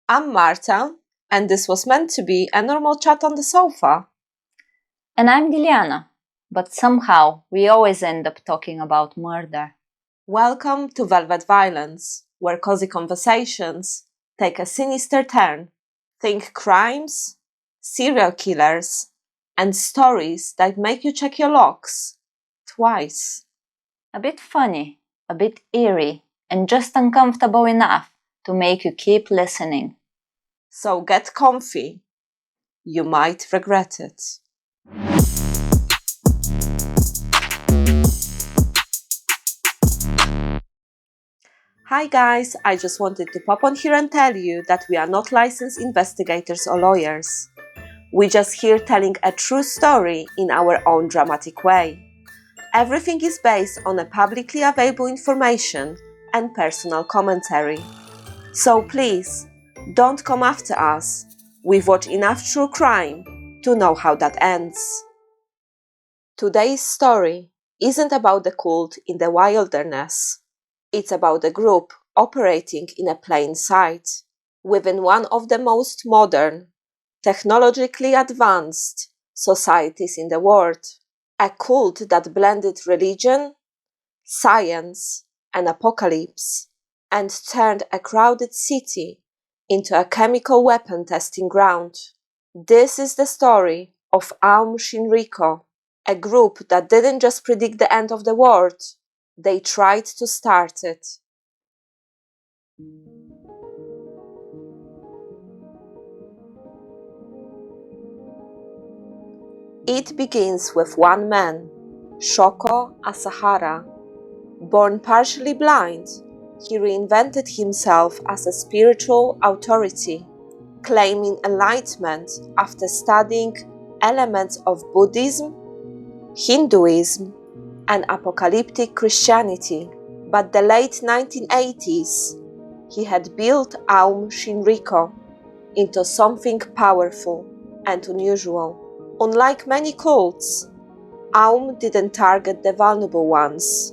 I'm Marta, and this was meant to be a normal chat on the sofa. And I'm Liliana, but somehow we always end up talking about murder. Welcome to Velvet Violence, where cozy conversations take a sinister turn. Think crimes, serial killers, and stories that make you check your locks twice. A bit funny, a bit eerie, and just uncomfortable enough to make you keep listening. So get comfy. You might regret it. Hi guys, I just wanted to pop on here and tell you that we are not licensed investigators or lawyers. We're just here telling a true story in our own dramatic way. Everything is based on a publicly available information and personal commentary. So please, don't come after us. We've watched enough true crime to know how that ends. Today's story isn't about the cult in the wilderness. It's about a group operating in a plain sight within one of the most modern, technologically advanced societies in the world. A cult that blended religion, science, and apocalypse, and turned a crowded city into a chemical weapon testing ground. This is the story of Aum Shinrikyo, a group that didn't just predict the end of the world, they tried to start it. It begins with one man, Shoko Asahara. Born partially blind, he reinvented himself as a spiritual authority, claiming enlightenment after studying elements of Buddhism, Hinduism, and apocalyptic Christianity. But the late 1980s, he had built Aum Shinrikyo into something powerful and unusual. Unlike many cults, Aum didn't target the vulnerable ones.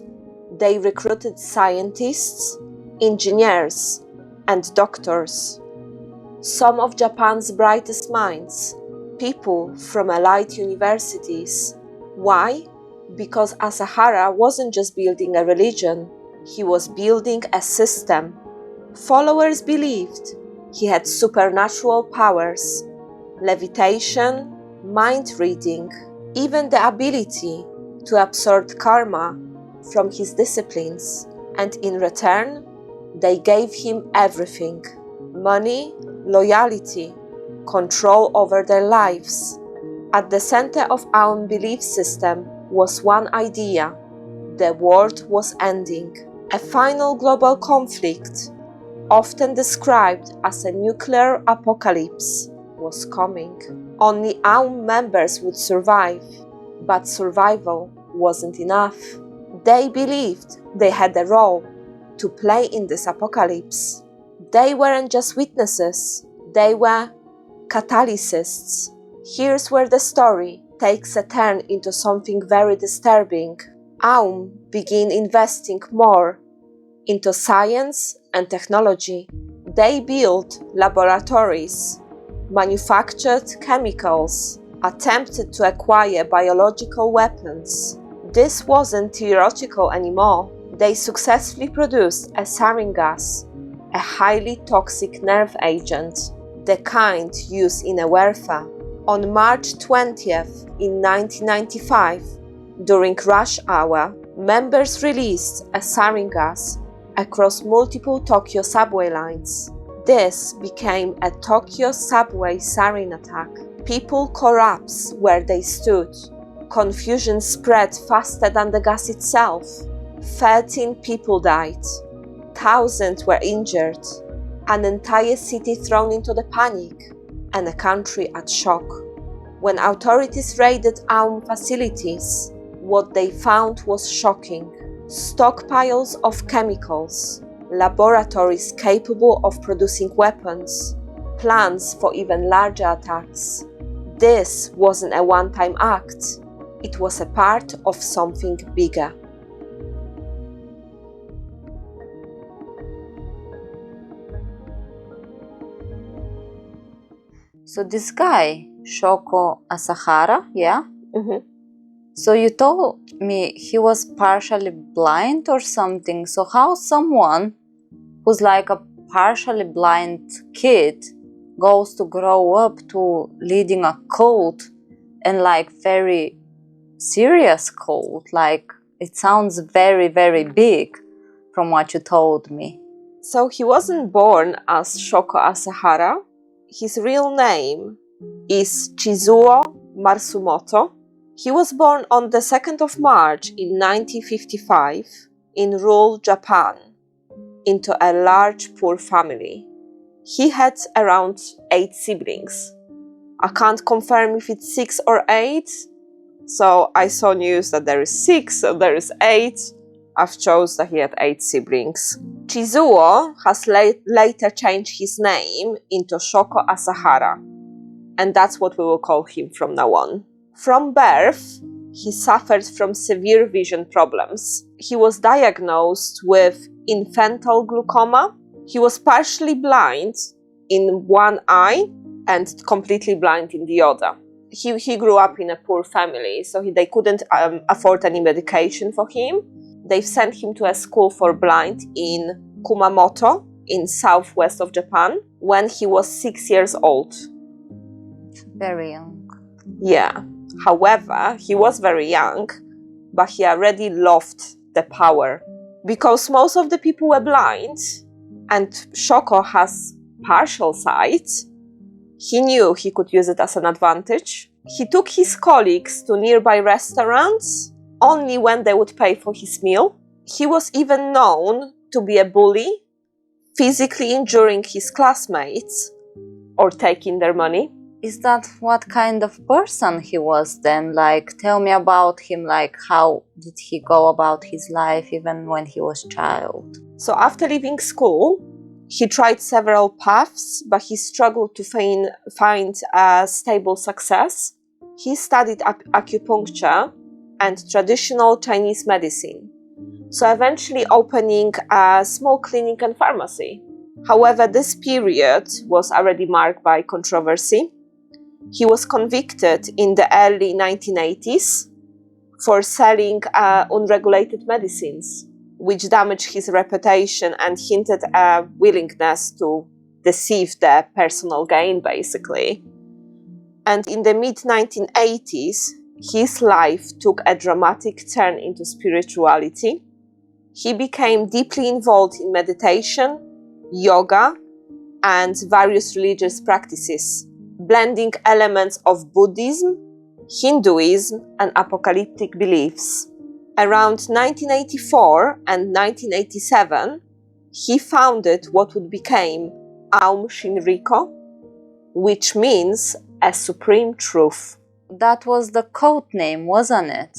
They recruited scientists, engineers, and doctors. Some of Japan's brightest minds, people from elite universities. Why? Because Asahara wasn't just building a religion, he was building a system. Followers believed he had supernatural powers, levitation, mind reading, even the ability to absorb karma from his disciplines, and in return, they gave him everything: money, loyalty, control over their lives. At the center of our belief system was one idea: the world was ending. A final global conflict, often described as a nuclear apocalypse, was coming. Only Aum members would survive, but survival wasn't enough. They believed they had a role to play in this apocalypse. They weren't just witnesses, they were catalysts. Here's where the story takes a turn into something very disturbing. Aum began investing more into science and technology. They built laboratories, manufactured chemicals, attempted to acquire biological weapons. This wasn't theoretical anymore. They successfully produced a sarin gas, a highly toxic nerve agent, the kind used in a warfare. On March 20th in 1995, during rush hour, members released a sarin gas across multiple Tokyo subway lines. This became a Tokyo subway sarin attack. People collapsed where they stood. Confusion spread faster than the gas itself. 13 people died. Thousands were injured. An entire city thrown into the panic, and a country at shock. When authorities raided Aum facilities, what they found was shocking. Stockpiles of chemicals, laboratories capable of producing weapons, plans for even larger attacks. This wasn't a one-time act. It was a part of something bigger. So this guy, Shoko Asahara, yeah? Mm-hmm. So you told me he was partially blind or something. So how someone who's like a partially blind kid goes to grow up to leading a cult, and like very serious cult? Like it sounds very, very big from what you told me. So he wasn't born as Shoko Asahara. His real name is Chizuo Matsumoto. He was born on the 2nd of March in 1955 in rural Japan into a large poor family. He had around 8 siblings. I can't confirm if it's 6 or 8, so I saw news that there is 6, so there is 8. I've chose that he had 8 siblings. Chizuo has later changed his name into Shoko Asahara, and that's what we will call him from now on. From birth, he suffered from severe vision problems. He was diagnosed with infantile glaucoma. He was partially blind in one eye and completely blind in the other. He grew up in a poor family, so they couldn't afford any medication for him. They've sent him to a school for blind in Kumamoto, in southwest of Japan, when he was 6 years old. Very young. Yeah. However, he was very young, but he already loved the power. Because most of the people were blind, and Shoko has partial sight, he knew he could use it as an advantage. He took his colleagues to nearby restaurants only when they would pay for his meal. He was even known to be a bully, physically injuring his classmates or taking their money. Is that what kind of person he was then? Like, tell me about him, like how did he go about his life even when he was a child? So after leaving school, he tried several paths, but he struggled to find a stable success. He studied acupuncture and traditional Chinese medicine, so eventually opening a small clinic and pharmacy. However, this period was already marked by controversy. He was convicted in the early 1980s for selling unregulated medicines, which damaged his reputation and hinted a willingness to deceive the personal gain, basically. And in the mid-1980s, his life took a dramatic turn into spirituality. He became deeply involved in meditation, yoga, and various religious practices, blending elements of Buddhism, Hinduism, and apocalyptic beliefs. Around 1984 and 1987, he founded what would become Aum Shinrikyo, which means a supreme truth. That was the code name, wasn't it?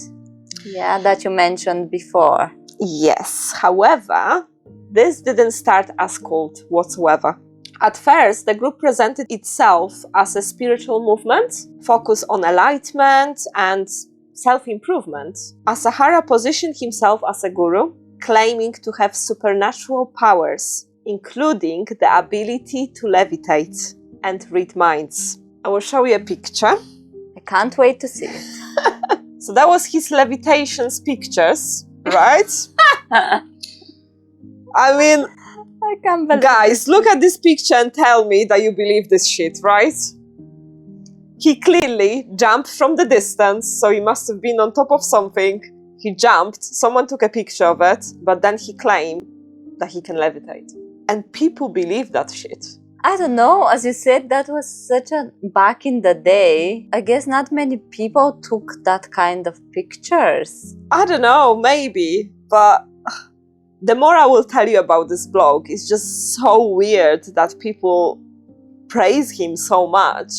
Yeah, that you mentioned before. Yes, however, this didn't start as cult whatsoever. At first, the group presented itself as a spiritual movement focused on enlightenment and self-improvement. Asahara positioned himself as a guru, claiming to have supernatural powers, including the ability to levitate and read minds. I will show you a picture. I can't wait to see it. So that was his levitations pictures, right? I mean, I can't believe guys, look at this picture and tell me that you believe this shit, right? He clearly jumped from the distance, so he must have been on top of something. He jumped, someone took a picture of it, but then he claimed that he can levitate. And people believe that shit. I don't know, as you said, that was such a back in the day. I guess not many people took that kind of pictures. I don't know, maybe, but the more I will tell you about this blog, it's just so weird that people praise him so much.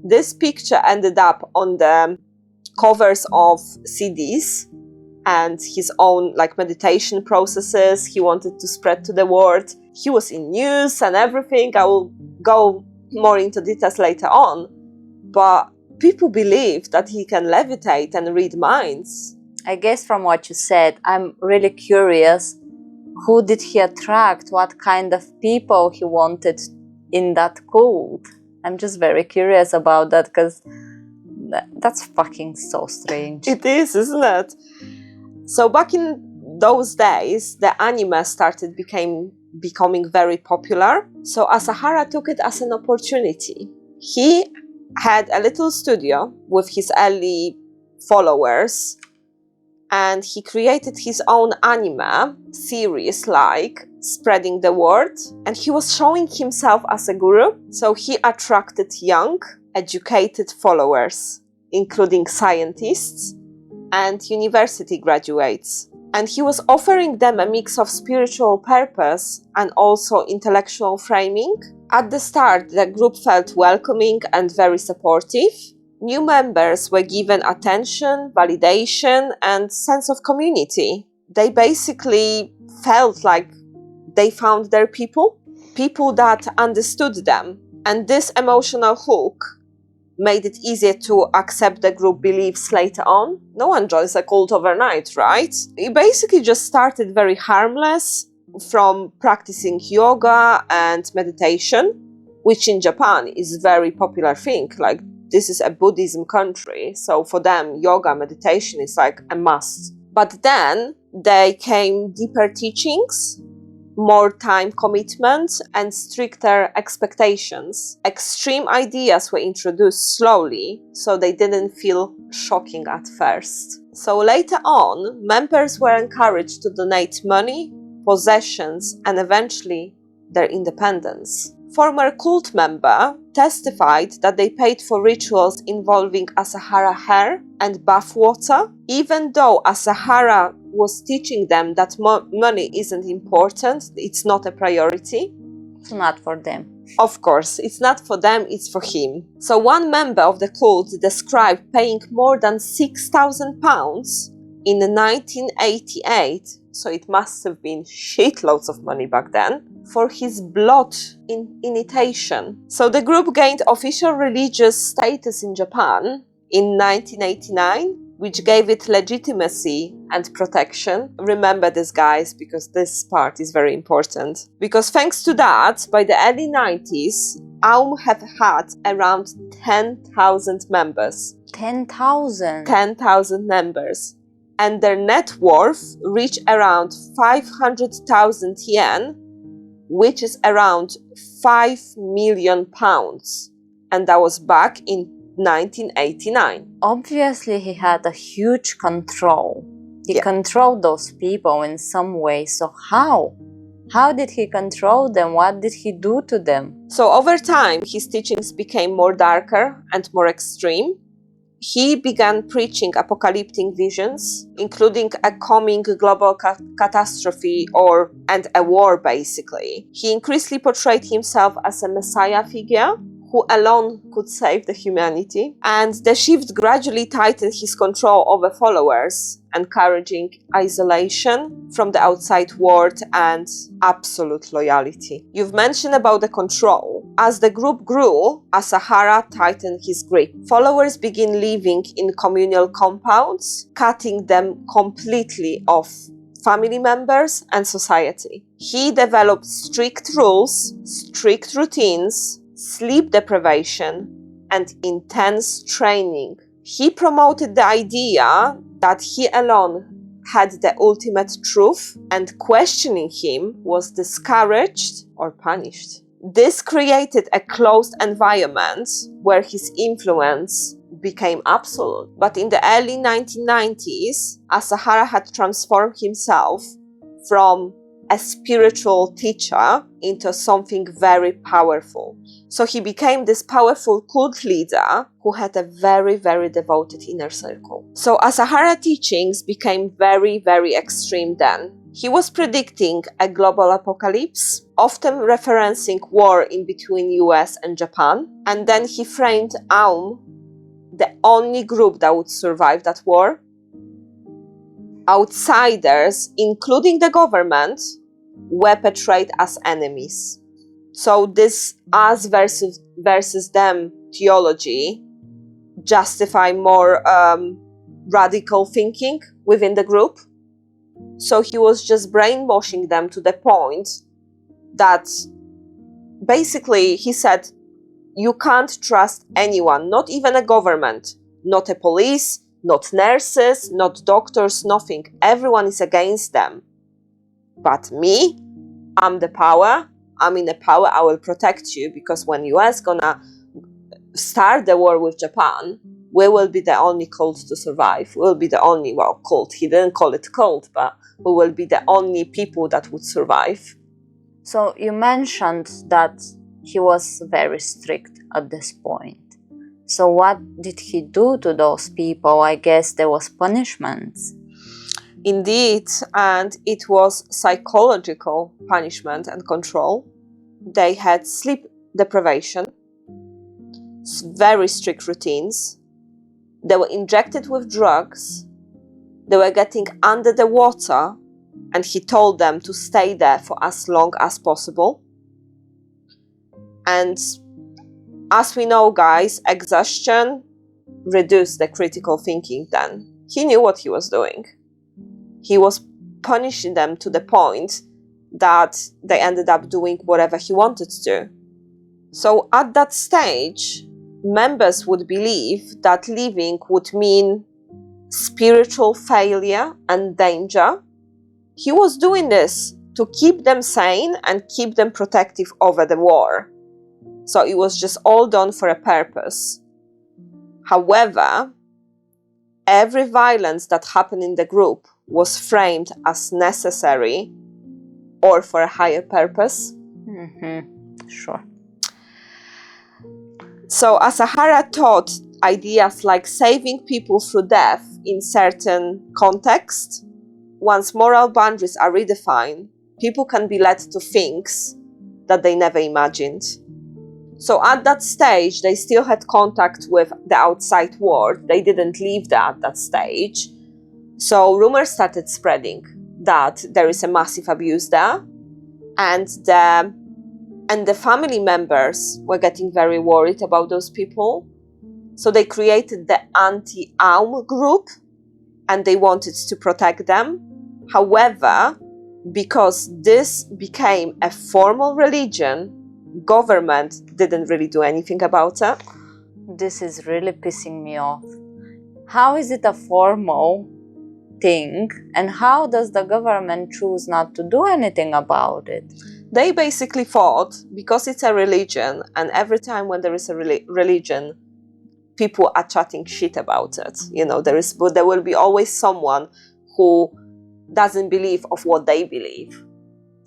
This picture ended up on the covers of CDs and his own meditation processes he wanted to spread to the world. He was in news and everything. I will go more into details later on. But people believe that he can levitate and read minds. I guess from what you said, I'm really curious. Who did he attract? What kind of people he wanted in that cult? I'm just very curious about that because that's fucking so strange. It is, isn't it? So back in those days, the anime started becoming very popular. So Asahara took it as an opportunity. He had a little studio with his early followers, and he created his own anime series, like spreading the word. And he was showing himself as a guru. So he attracted young, educated followers, including scientists and university graduates. And he was offering them a mix of spiritual purpose and also intellectual framing. At the start, the group felt welcoming and very supportive. New members were given attention, validation, and sense of community. They basically felt like they found their people that understood them. And this emotional hook made it easier to accept the group beliefs later on. No one joins a cult overnight, right? It basically just started very harmless, from practicing yoga and meditation, which in Japan is a very popular thing. Like, this is a Buddhism country, so for them, yoga, meditation is like a must. But then there came deeper teachings, more time commitment, and stricter expectations. Extreme ideas were introduced slowly, so they didn't feel shocking at first. So later on, members were encouraged to donate money, possessions, and eventually their independence. Former cult member testified that they paid for rituals involving Asahara hair and bath water, even though Asahara was teaching them that money isn't important, it's not a priority. It's not for them. Of course, it's not for them, it's for him. So one member of the cult described paying more than £6,000 in 1988, so it must have been shitloads of money back then, for his blood initiation. So the group gained official religious status in Japan in 1989, which gave it legitimacy and protection. Remember this, guys, because this part is very important. Because thanks to that, by the early 90s, Aum have had around 10,000 members. 10,000? 10,000 members. And their net worth reached around 500,000 yen, which is around £5 million. And that was back in 1989. Obviously, he had a huge control. He controlled those people in some way. So how? How did he control them? What did he do to them? So over time, his teachings became more darker and more extreme. He began preaching apocalyptic visions, including a coming global catastrophe and a war, basically. He increasingly portrayed himself as a messiah figure who alone could save the humanity. And the shift gradually tightened his control over followers, encouraging isolation from the outside world and absolute loyalty. You've mentioned about the control. As the group grew, Asahara tightened his grip. Followers began living in communal compounds, cutting them completely off family members and society. He developed strict rules, strict routines, sleep deprivation, and intense training. He promoted the idea that he alone had the ultimate truth, and questioning him was discouraged or punished. This created a closed environment where his influence became absolute. But in the early 1990s, Asahara had transformed himself from a spiritual teacher into something very powerful. So he became this powerful cult leader who had a very, very devoted inner circle. So Asahara teachings became very, very extreme then. He was predicting a global apocalypse, often referencing war in between US and Japan. And then he framed Aum, the only group that would survive that war. Outsiders, including the government, were portrayed as enemies. So this us versus them theology justify more radical thinking within the group. So he was just brainwashing them to the point that basically he said, You can't trust anyone, not even a government, not a police, not nurses, not doctors, nothing. Everyone is against them. But me, I'm the power. I'm in the power. I will protect you, because when US gonna start the war with Japan, we will be the only cult to survive. We'll be the only, cult. He didn't call it cult, but we will be the only people that would survive. So you mentioned that he was very strict at this point. So what did he do to those people? I guess there was punishments. Indeed, and it was psychological punishment and control. They had sleep deprivation, very strict routines. They were injected with drugs. They were getting under the water, and he told them to stay there for as long as possible. And as we know, guys, exhaustion reduced the critical thinking then. He knew what he was doing. He was punishing them to the point that they ended up doing whatever he wanted to. So at that stage, members would believe that leaving would mean spiritual failure and danger. He was doing this to keep them sane and keep them protective over the war. So it was just all done for a purpose. However, every violence that happened in the group was framed as necessary or for a higher purpose. Sure. So Asahara taught ideas like saving people through death in certain contexts. Once moral boundaries are redefined, people can be led to things that they never imagined. So at that stage, they still had contact with the outside world. They didn't leave that at that stage. So rumors started spreading that there is a massive abuse there. And the family members were getting very worried about those people. So they created the anti-Aum group, and they wanted to protect them. However, because this became a formal religion, government didn't really do anything about it. This is really pissing me off. How is it a formal thing, and how does the government choose not to do anything about it? They basically thought, because it's a religion, and every time when there is a religion, people are chatting shit about it. There will be always someone who doesn't believe of what they believe.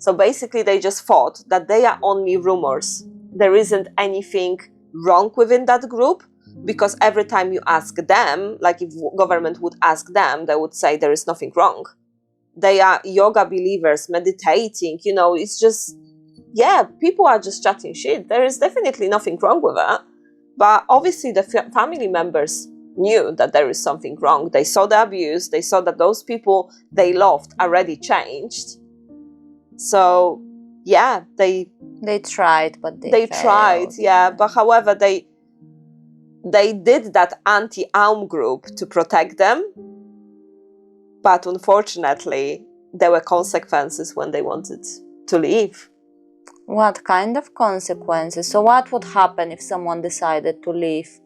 So basically they just thought that they are only rumors. There isn't anything wrong within that group, because every time you ask them, like if government would ask them, they would say there is nothing wrong. They are yoga believers, meditating, it's just, people are just chatting shit. There is definitely nothing wrong with it. But obviously the family members knew that there is something wrong. They saw the abuse. They saw that those people they loved already changed. So, they tried, but they failed. tried, but however, they did that anti-Aum group to protect them. But unfortunately, there were consequences when they wanted to leave. What kind of consequences? So what would happen if someone decided to leave?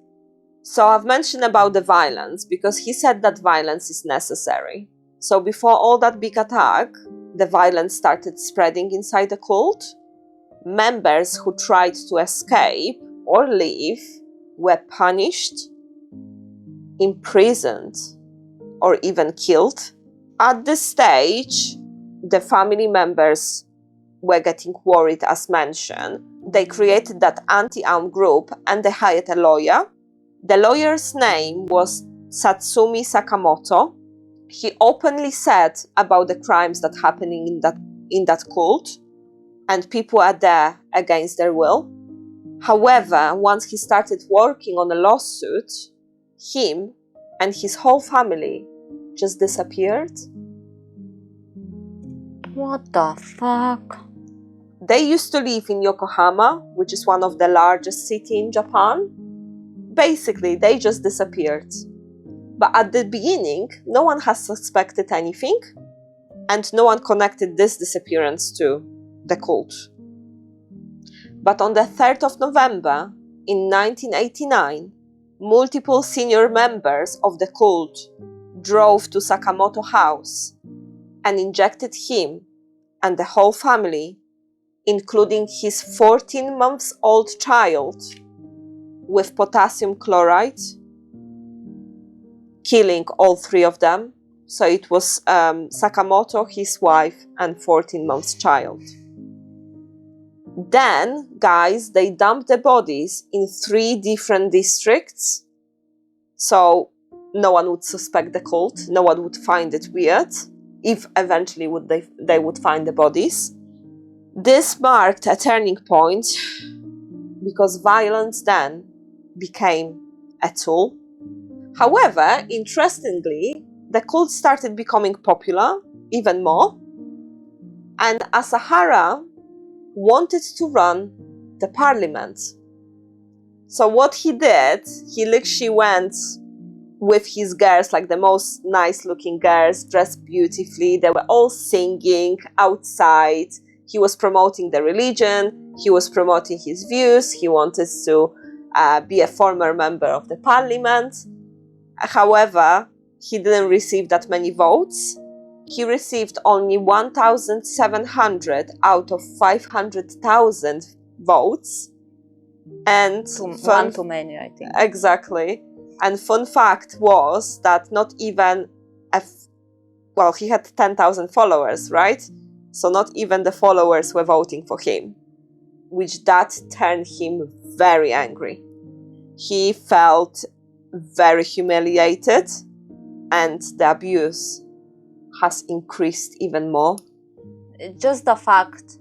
So I've mentioned about the violence, because he said that violence is necessary. So before all that big attack, the violence started spreading inside the cult. Members who tried to escape or leave were punished, imprisoned, or even killed. At this stage, the family members were getting worried, as mentioned. They created that anti-Aum group, and they hired a lawyer. The lawyer's name was Satsumi Sakamoto. He openly said about the crimes that happening in that cult, and people are there against their will. However, once he started working on a lawsuit, him and his whole family just disappeared. What the fuck? They used to live in Yokohama, which is one of the largest cities in Japan. Basically, they just disappeared. But at the beginning, no one has suspected anything, and no one connected this disappearance to the cult. But on the 3rd of November, in 1989, multiple senior members of the cult drove to Sakamoto house and injected him and the whole family, including his 14-month-old child, with potassium chloride, killing all three of them. So it was Sakamoto, his wife, and 14-month child. Then, guys, they dumped the bodies in 3 different districts. So no one would suspect the cult. No one would find it weird, if eventually they would find the bodies. This marked a turning point because violence then became a tool. However, interestingly, the cult started becoming popular even more, and Asahara wanted to run the parliament. So what he did, he literally went with his girls, like the most nice looking girls, dressed beautifully. They were all singing outside. He was promoting the religion. He was promoting his views. He wanted to be a former member of the parliament. However, he didn't receive that many votes. He received only 1,700 out of 500,000 votes. And One too many, I think. Exactly. And fun fact was that not even he had 10,000 followers, right? So not even the followers were voting for him, which that turned him very angry. He felt very humiliated, and the abuse has increased even more. Just the fact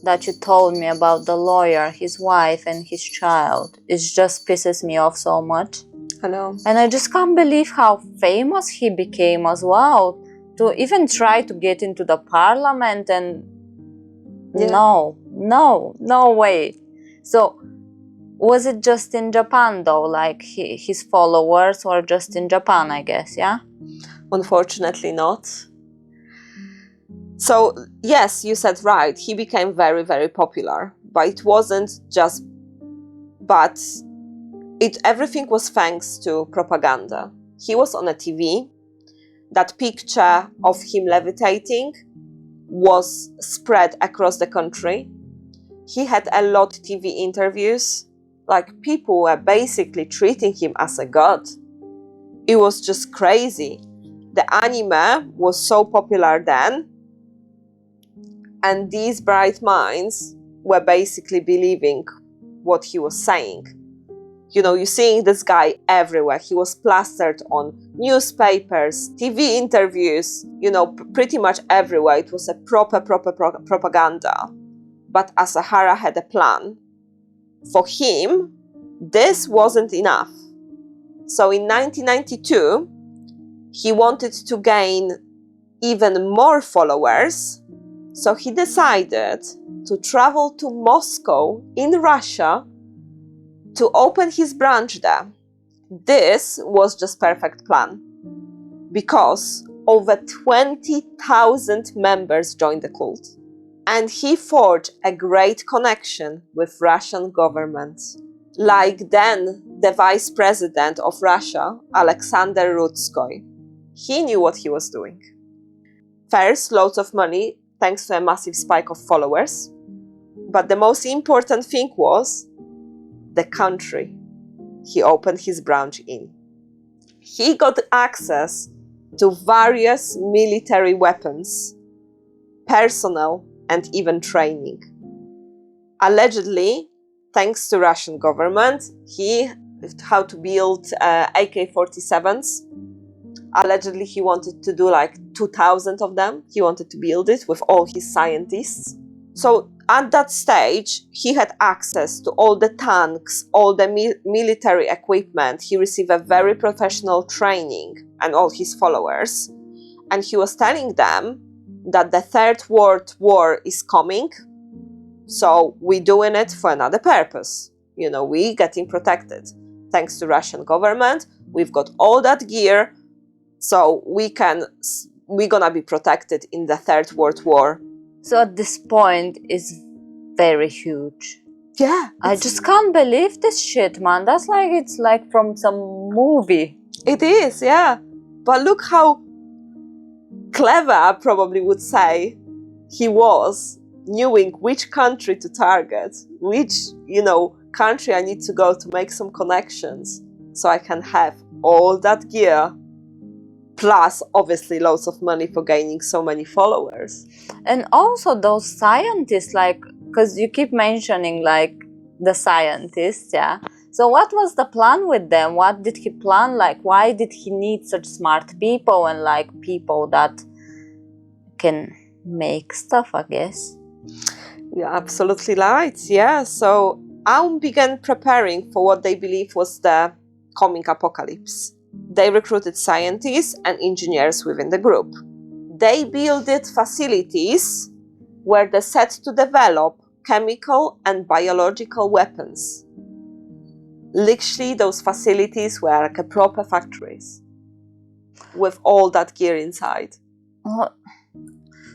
that you told me about the lawyer, his wife, and his child, it just pisses me off so much. I know. And I just can't believe how famous he became as well. To even try to get into the parliament and... Yeah. No way. So, was it just in Japan though? Like his followers were just in Japan, I guess, yeah? Unfortunately not. So, yes, you said right. He became very, very popular. But it wasn't just... everything was thanks to propaganda. He was on a TV. That picture of him levitating was spread across the country. He had a lot of TV interviews. Like, people were basically treating him as a god. It was just crazy. The anime was so popular then, and these bright minds were basically believing what he was saying. You know, you're seeing this guy everywhere. He was plastered on newspapers, TV interviews, pretty much everywhere. It was a proper propaganda. But Asahara had a plan. For him, this wasn't enough. So in 1992, he wanted to gain even more followers. So he decided to travel to Moscow in Russia to open his branch there. This was just perfect plan, because over 20,000 members joined the cult, and he forged a great connection with Russian government. Like then the vice president of Russia, Alexander Rudskoy. He knew what he was doing. First, loads of money thanks to a massive spike of followers. But the most important thing was the country he opened his branch in. He got access to various military weapons, personnel, and even training. Allegedly, thanks to Russian government, he learned how to build AK-47s. Allegedly, he wanted to do like 2,000 of them. He wanted to build it with all his scientists. So at that stage, he had access to all the tanks, all the military equipment. He received a very professional training, and all his followers. And he was telling them that the Third World War is coming. So we're doing it for another purpose. We getting protected. Thanks to Russian government, we've got all that gear. So we're gonna be protected in the Third World War. So at this point, it's very huge. Yeah. I just can't believe this shit, man. That's like, it's like from some movie. It is, yeah. But look how clever, I probably would say, he was, knowing which country to target, which, country I need to go to make some connections, so I can have all that gear, plus obviously loads of money for gaining so many followers. And also those scientists, like, because you keep mentioning like the scientists, yeah. So what was the plan with them? What did he plan? Like, why did he need such smart people and like people that can make stuff, I guess? You're absolutely right, yeah. So Aum began preparing for what they believe was the coming apocalypse. They recruited scientists and engineers within the group. They built facilities where they set to develop chemical and biological weapons. Literally, those facilities were like a proper factories with all that gear inside.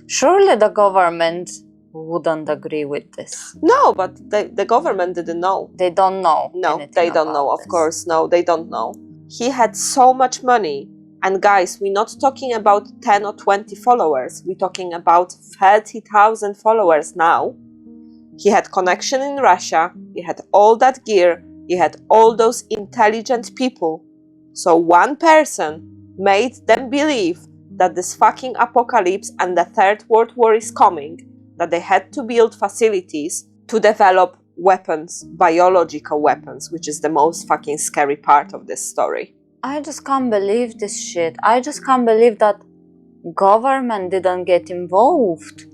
Surely the government wouldn't agree with this. No, but the government didn't know. They don't know. No, they don't know, of course. No, they don't know. He had so much money. And guys, we're not talking about 10 or 20 followers. We're talking about 30,000 followers now. He had connection in Russia. He had all that gear. He had all those intelligent people. So one person made them believe that this fucking apocalypse and the Third World War is coming, that they had to build facilities to develop weapons, biological weapons, which is the most fucking scary part of this story. I just can't believe this shit. I just can't believe that government didn't get involved.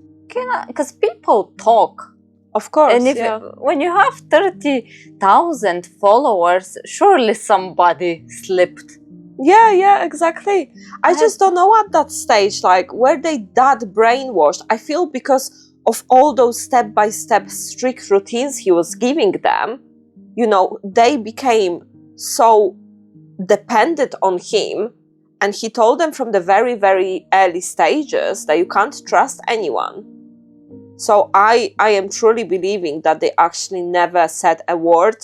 Because people talk. Of course, and if when you have 30,000 followers, surely somebody slipped. Yeah, exactly. I just don't know at that stage, like, were they that brainwashed? I feel because of all those step-by-step strict routines he was giving them, they became so dependent on him, and he told them from the very, very early stages that you can't trust anyone. So I am truly believing that they actually never said a word,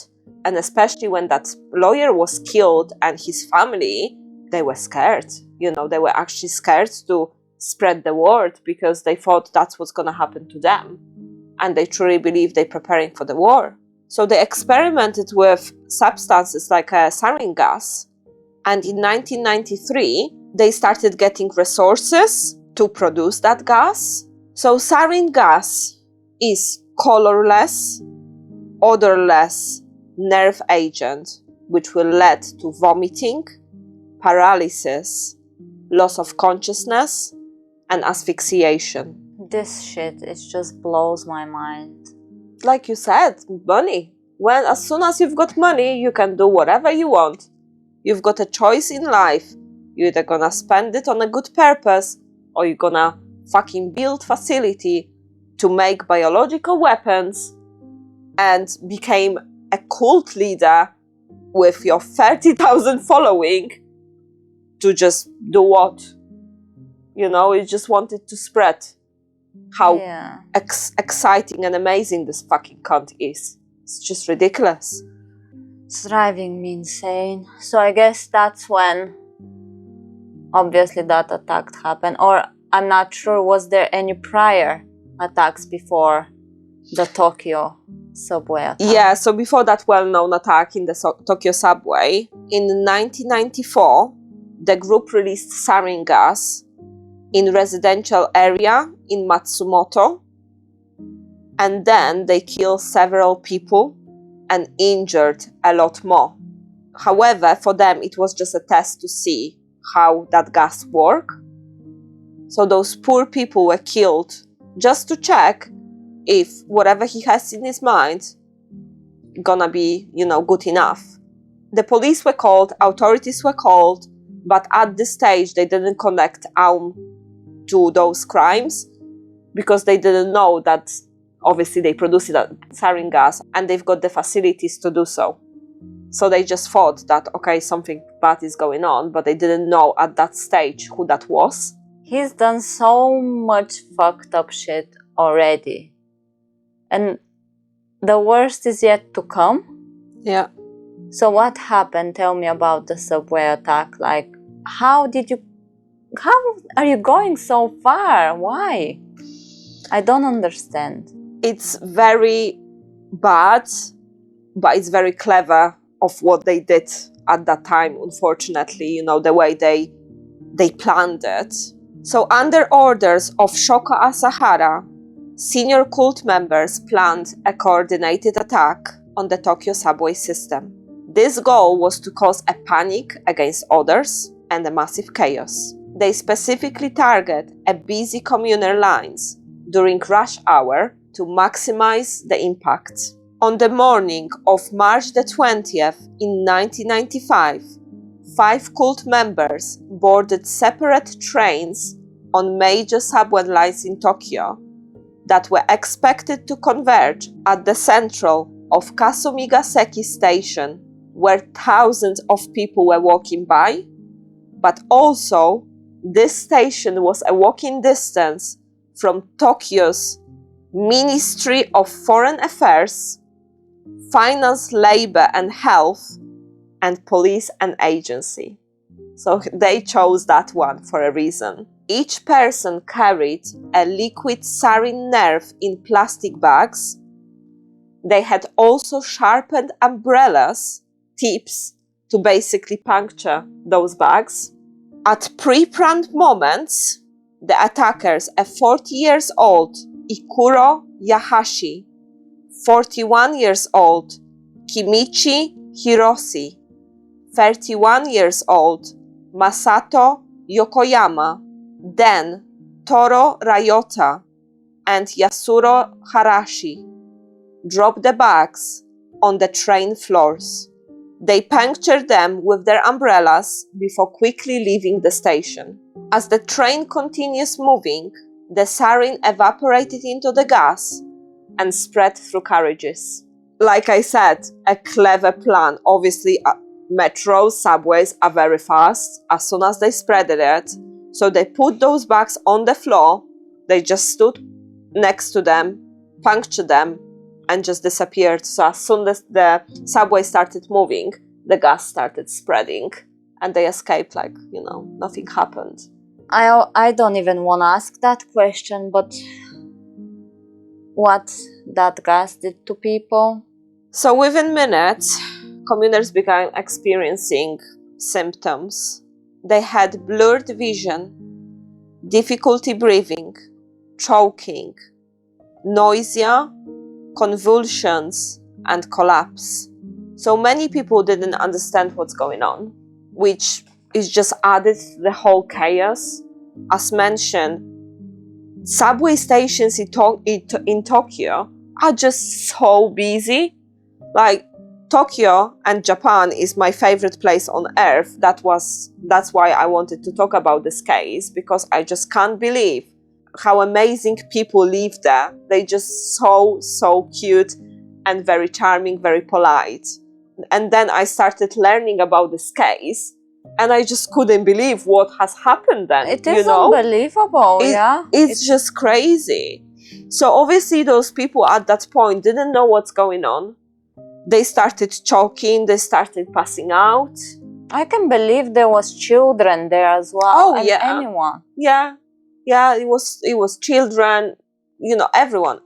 and especially when that lawyer was killed and his family, they were scared. They were actually scared to spread the word because they thought that's what's going to happen to them. And they truly believe they're preparing for the war. So they experimented with substances like sarin gas. And in 1993, they started getting resources to produce that gas. So sarin gas is colorless, odorless nerve agent, which will lead to vomiting, paralysis, loss of consciousness, and asphyxiation. This shit, it just blows my mind. Like you said, money. As soon as you've got money, you can do whatever you want. You've got a choice in life. You're either gonna spend it on a good purpose, or you're gonna fucking build facility to make biological weapons and became a cult leader with your 30,000 following to just do what? You just wanted to spread how exciting and amazing this fucking cunt is. It's just ridiculous. It's driving me insane. So I guess that's when obviously that attack happened. Or I'm not sure, was there any prior attacks before the Tokyo subway attack? Yeah, so before that well-known attack in the Tokyo subway, in 1994, the group released sarin gas in residential area in Matsumoto, and then they killed several people and injured a lot more. However, for them it was just a test to see how that gas worked. So those poor people were killed just to check if whatever he has in his mind gonna be, good enough. The police were called, authorities were called, but at this stage they didn't connect Aum to those crimes because they didn't know that obviously they produced sarin gas and they've got the facilities to do so. So they just thought that, okay, something bad is going on, but they didn't know at that stage who that was. He's done so much fucked up shit already. And the worst is yet to come. Yeah. So what happened? Tell me about the subway attack. Like, how are you going so far? Why? I don't understand. It's very bad, but it's very clever of what they did at that time, unfortunately, the way they planned it. So under orders of Shoko Asahara, senior cult members planned a coordinated attack on the Tokyo subway system. This goal was to cause a panic against others and a massive chaos. They specifically target a busy commuter lines during rush hour to maximize the impact. On the morning of March the 20th in 1995, 5 cult members boarded separate trains on major subway lines in Tokyo that were expected to converge at the central of Kasumigaseki station, where thousands of people were walking by, but also this station was a walking distance from Tokyo's Ministry of Foreign Affairs, Finance, Labor and Health, and Police and Agency. So they chose that one for a reason. Each person carried a liquid sarin nerve in plastic bags. They had also sharpened umbrellas, tips, to basically puncture those bags. At pre-planned moments, the attackers, a 40 years old Ikuro Yahashi, 41 years old Kimichi Hiroshi, 31 years old Masato Yokoyama, then Toro Ryota and Yasuro Harashi dropped the bags on the train floors. They punctured them with their umbrellas before quickly leaving the station. As the train continues moving, the sarin evaporated into the gas and spread through carriages. Like I said, a clever plan. Obviously, metros, subways are very fast as soon as they spread it. So they put those bags on the floor, they just stood next to them, punctured them, and just disappeared. So as soon as the subway started moving, the gas started spreading and they escaped like, nothing happened. I don't even want to ask that question, but what that gas did to people? So within minutes, commuters began experiencing symptoms. They had blurred vision, difficulty breathing, choking, nausea, convulsions, and collapse. So many people didn't understand what's going on, which is just added to the whole chaos. As mentioned, subway stations in Tokyo are just so busy. Like, Tokyo and Japan is my favorite place on earth. That's why I wanted to talk about this case, because I just can't believe how amazing people live there. They just so cute and very charming, very polite. And then I started learning about this case, and I just couldn't believe what has happened then. It is unbelievable, yeah. It's just crazy. So obviously those people at that point didn't know what's going on. They started choking, they started passing out. I can believe there was children there as well. Oh, and yeah. Anyone. Yeah, it was children, everyone.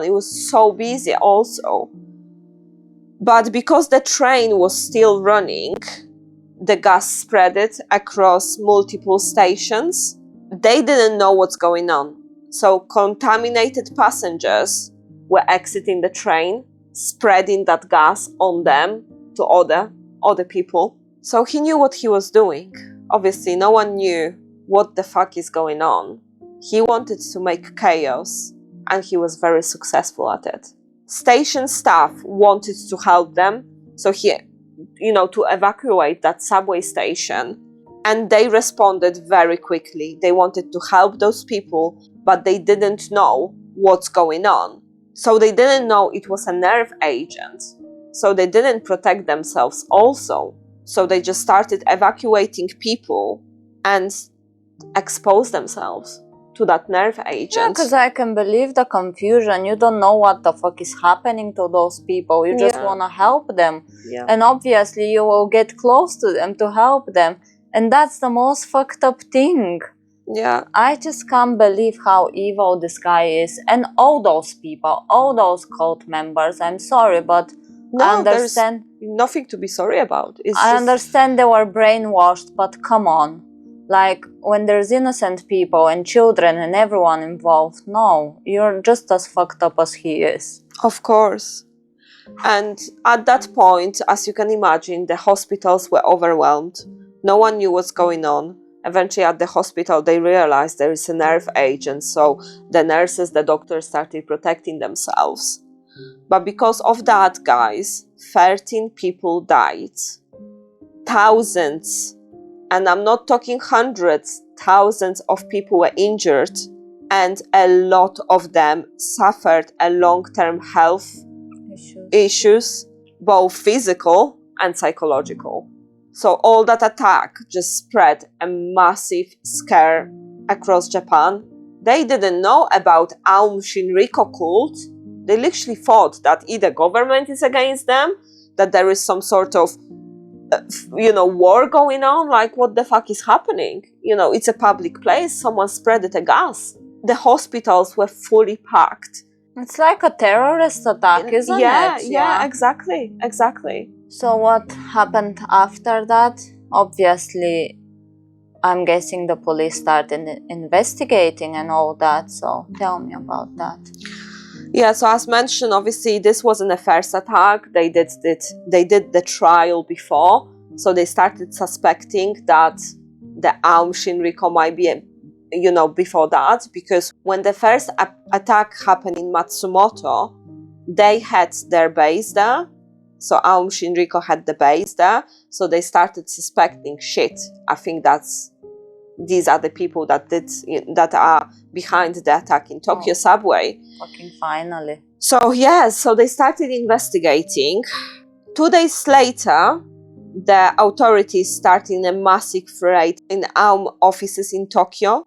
It was so busy also. But because the train was still running, the gas spread it across multiple stations. They didn't know what's going on. So contaminated passengers were exiting the train, spreading that gas on them to other people. So he knew what he was doing. Obviously, no one knew what the fuck is going on. He wanted to make chaos, and he was very successful at it. Station staff wanted to help them, so to evacuate that subway station, and they responded very quickly. They wanted to help those people, but they didn't know what's going on. So they didn't know it was a nerve agent. So they didn't protect themselves also. So they just started evacuating people and expose themselves to that nerve agent. Because I can believe the confusion. You don't know what the fuck is happening to those people. You just want to help them. Yeah. And obviously you will get close to them to help them. And that's the most fucked up thing. Yeah. I just can't believe how evil this guy is. And all those people, all those cult members, I'm sorry, but I understand. There's nothing to be sorry about. I understand they were brainwashed, but come on. Like, when there's innocent people and children and everyone involved, no, you're just as fucked up as he is. Of course. And at that point, as you can imagine, the hospitals were overwhelmed. No one knew what's going on. Eventually at the hospital, they realized there is a nerve agent, so the nurses, the doctors started protecting themselves. But because of that, guys, 13 people died. Thousands, and I'm not talking hundreds, thousands of people were injured, and a lot of them suffered a long-term health issues, both physical and psychological. So all that attack just spread a massive scare across Japan. They didn't know about Aum Shinrikyo cult. They literally thought that either government is against them, that there is some sort of war going on, like what the fuck is happening? It's a public place, someone spread a gas. The hospitals were fully packed. It's like a terrorist attack, isn't it? Yeah, exactly. So what happened after that? Obviously, I'm guessing the police started investigating and all that, so tell me about that. Yeah, so as mentioned, obviously this wasn't a first attack. They did the trial before, so they started suspecting that the Aum Shinrikyo might be, before that, because when the first attack happened in Matsumoto, they had their base there. So Aum Shinrikyo had the base there, so they started suspecting, shit, I think these are the people that are behind the attack in Tokyo subway. Fucking finally. So they started investigating. 2 days later, the authorities started a massive raid in Aum offices in Tokyo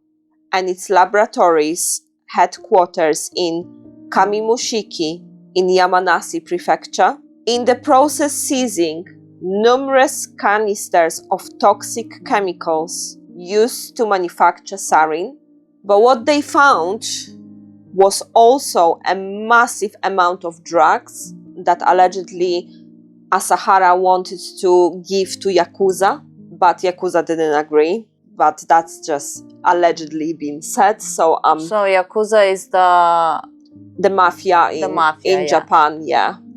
and its laboratories headquarters in Kamimushiki in Yamanashi Prefecture. In the process, seizing numerous canisters of toxic chemicals used to manufacture sarin. But what they found was also a massive amount of drugs that allegedly Asahara wanted to give to Yakuza, but Yakuza didn't agree. But that's just allegedly been said. So Yakuza is the mafia in Japan,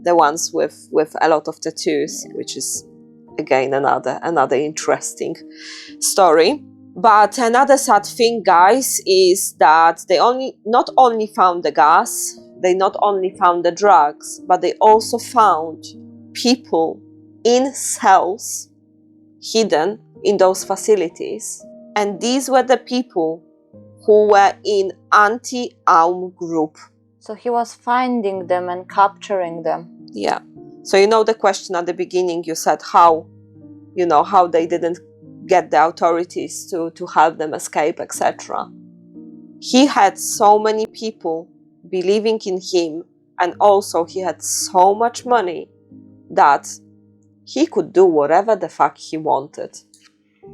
the ones with a lot of tattoos, which is again another interesting story. But another sad thing, guys, is that they not only found the gas, they not only found the drugs, but they also found people in cells hidden in those facilities. And these were the people who were in anti-Aum group. So he was finding them and capturing them. Yeah. So the question at the beginning, you said how they didn't get the authorities to help them escape, etc. He had so many people believing in him, and also he had so much money that he could do whatever the fuck he wanted.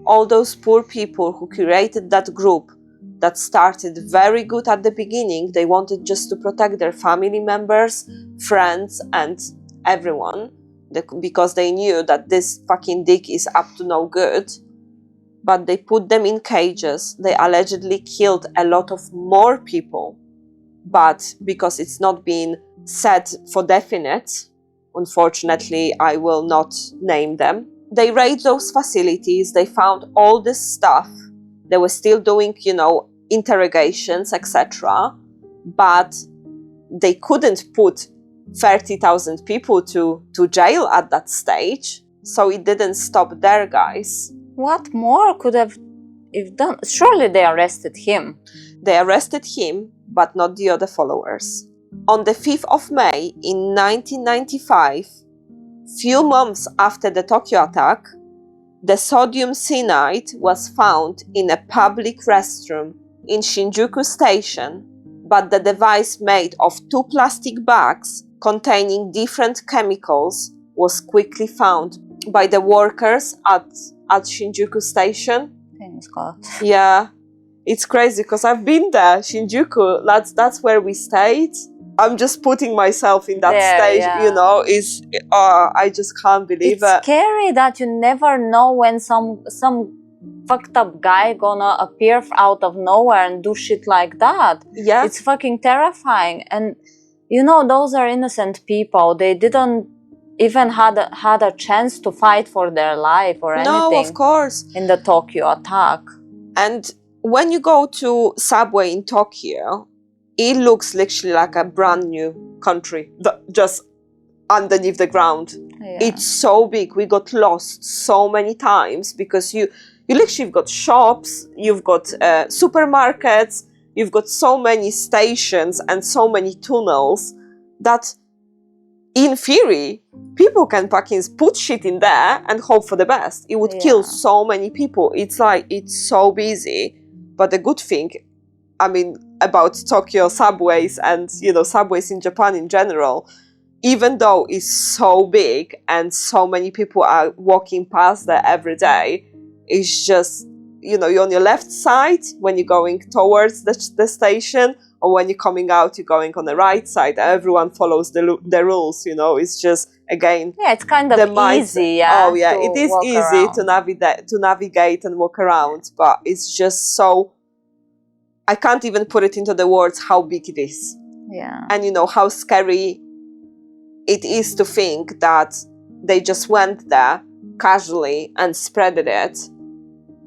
All those poor people who created that group that started very good at the beginning, they wanted just to protect their family members, friends, and everyone, because they knew that this fucking dick is up to no good. But they put them in cages. They allegedly killed a lot of more people. But because it's not been said for definite, unfortunately, I will not name them. They raided those facilities. They found all this stuff. They were still doing, interrogations, etc. But they couldn't put 30,000 people to jail at that stage. So it didn't stop there, guys. What more could have done? Surely they arrested him. They arrested him, but not the other followers. On the 5th of May in 1995, few months after the Tokyo attack, the sodium cyanide was found in a public restroom in Shinjuku Station, but the device made of 2 plastic bags containing different chemicals was quickly found by the workers at Shinjuku Station. Thanks God. Yeah, it's crazy because I've been there, Shinjuku. That's where we stayed. I'm just putting myself in that stage, you know. I just can't believe it. It's scary that you never know when some fucked up guy gonna appear out of nowhere and do shit like that. Yeah, it's fucking terrifying. And you know, those are innocent people. They didn't even had a chance to fight for their life or anything. No, of course. In the Tokyo attack. And when you go to subway in Tokyo, it looks literally like a brand new country, just underneath the ground. Yeah. It's so big. We got lost so many times because you literally have got shops, you've got supermarkets, you've got so many stations and so many tunnels that, in theory, people can fucking put shit in there and hope for the best. It would kill so many people. It's like, it's so busy. But the good thing, I mean, about Tokyo subways and, you know, subways in Japan in general, even though it's so big and so many people are walking past there every day, it's just, you know, you're on your left side when you're going towards the station, or when you're coming out, you're going on the right side. Everyone follows the rules, you know. It's just, again... Yeah, it's kind of easy, yeah. Oh, yeah, it is easy to navigate and walk around, but it's just so... I can't even put it into the words how big it is. Yeah. And, you know, how scary it is to think that they just went there casually and spreaded it,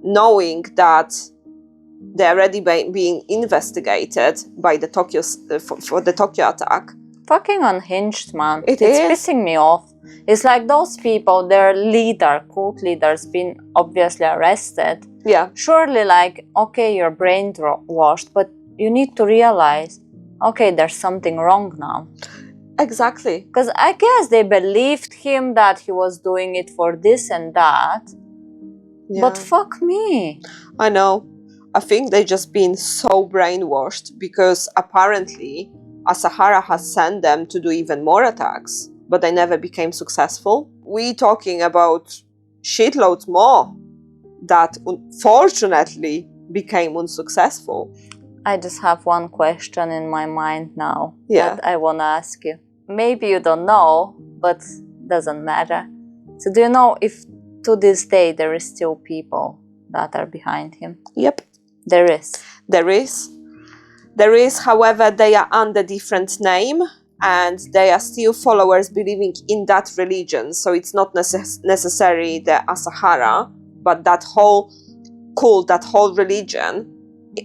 knowing that they're already being investigated by the for the Tokyo attack. Fucking unhinged, man. It's pissing me off. It's like those people, their cult leaders, been obviously arrested. Yeah. Surely, like, okay, you're brainwashed, but you need to realize, okay, there's something wrong now. Exactly. Because I guess they believed him that he was doing it for this and that. Yeah. But fuck me. I know. I think they just been so brainwashed because apparently Asahara has sent them to do even more attacks, but they never became successful. We're talking about shitloads more that unfortunately became unsuccessful. I just have one question in my mind now that I want to ask you. Maybe you don't know, but doesn't matter. So do you know if to this day there is still people that are behind him? Yep. There is. There is, however, they are under different name and they are still followers believing in that religion. So it's not necessarily the Asahara, but that whole cult, that whole religion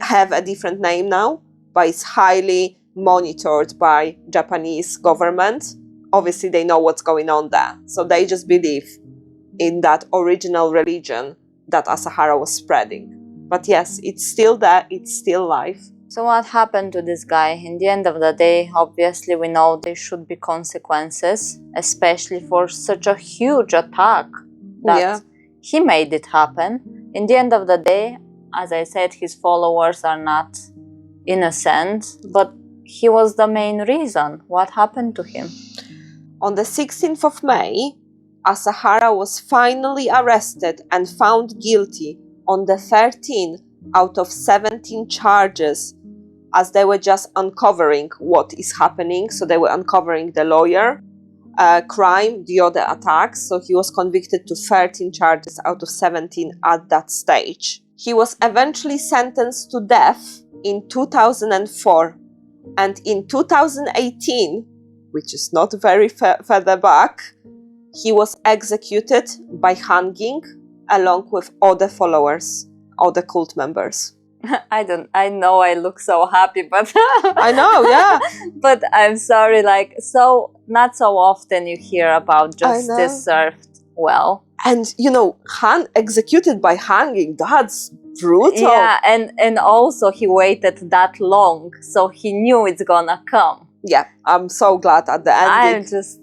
have a different name now, but it's highly monitored by Japanese government. Obviously, they know what's going on there. So they just believe in that original religion that Asahara was spreading. But yes, it's still there, it's still live. So what happened to this guy? In the end of the day, obviously we know there should be consequences, especially for such a huge attack that he made it happen. In the end of the day, as I said, his followers are not innocent, but he was the main reason. What happened to him? On the 16th of May, Asahara was finally arrested and found guilty on the 13 out of 17 charges, as they were just uncovering what is happening. So they were uncovering the lawyer crime, the other attacks. So he was convicted to 13 charges out of 17 at that stage. He was eventually sentenced to death in 2004. And in 2018, which is not very further back, he was executed by hanging along with other followers, other cult members. I know I look so happy, but I know, yeah. But I'm sorry, like, so not so often you hear about justice served well. And you know, executed by hanging, that's brutal. Yeah, and also he waited that long, so he knew it's gonna come. Yeah, I'm so glad at the ending. I'm just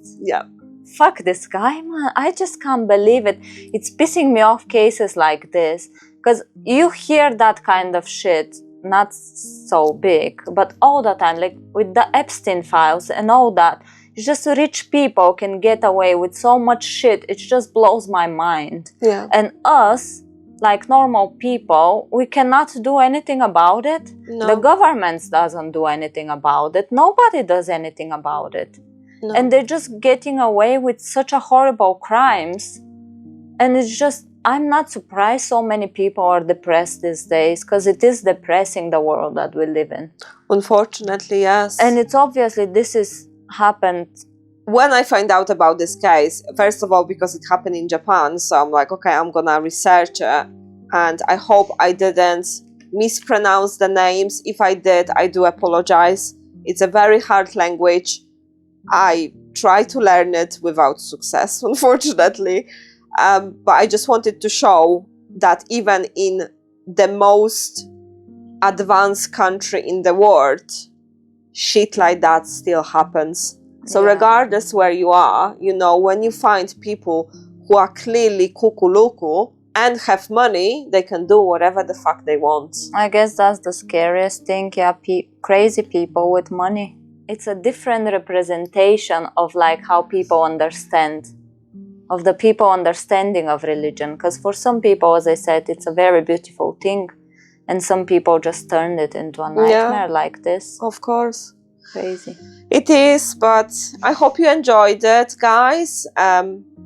fuck this guy, man. I just can't believe it. It's pissing me off cases like this. Because you hear that kind of shit not so big, but all the time, like with the Epstein files and all that, it's just rich people can get away with so much shit. It just blows my mind. Yeah. And us, like normal people, we cannot do anything about it. No. The government doesn't do anything about it. Nobody does anything about it. No. And they're just getting away with such a horrible crimes. And it's just, I'm not surprised so many people are depressed these days, because it is depressing, the world that we live in. Unfortunately, yes. And it's obviously this is happened. When I find out about this case, first of all, because it happened in Japan, so I'm like, okay, I'm gonna research it, and I hope I didn't mispronounce the names. If I did, I do apologize. It's a very hard language. I try to learn it without success, unfortunately. But I just wanted to show that even in the most advanced country in the world, shit like that still happens. So Yeah. regardless where you are, you know, when you find people who are clearly cuckoo and have money, they can do whatever the fuck they want. I guess that's the scariest thing. Yeah, crazy people with money. It's a different representation of like how people understand, of the people understanding of religion. Because for some people, as I said, it's a very beautiful thing. And some people just turned it into a nightmare like this. Of course. Crazy. It is, but I hope you enjoyed it, guys.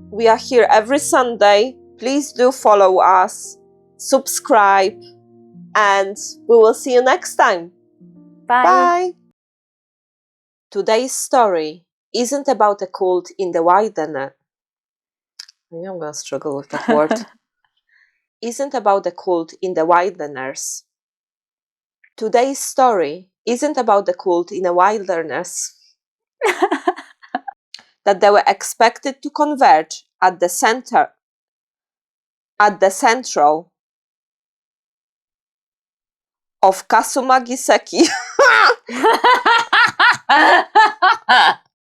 We are here every Sunday. Please do follow us, subscribe, and we will see you next time. Bye. Bye. Today's story isn't about a cult in the wilderness. I'm going to struggle with that word. Isn't about the cult in the wilderness. Today's story isn't about the cult in a wilderness. That they were expected to converge at the central of Kasumagiseki.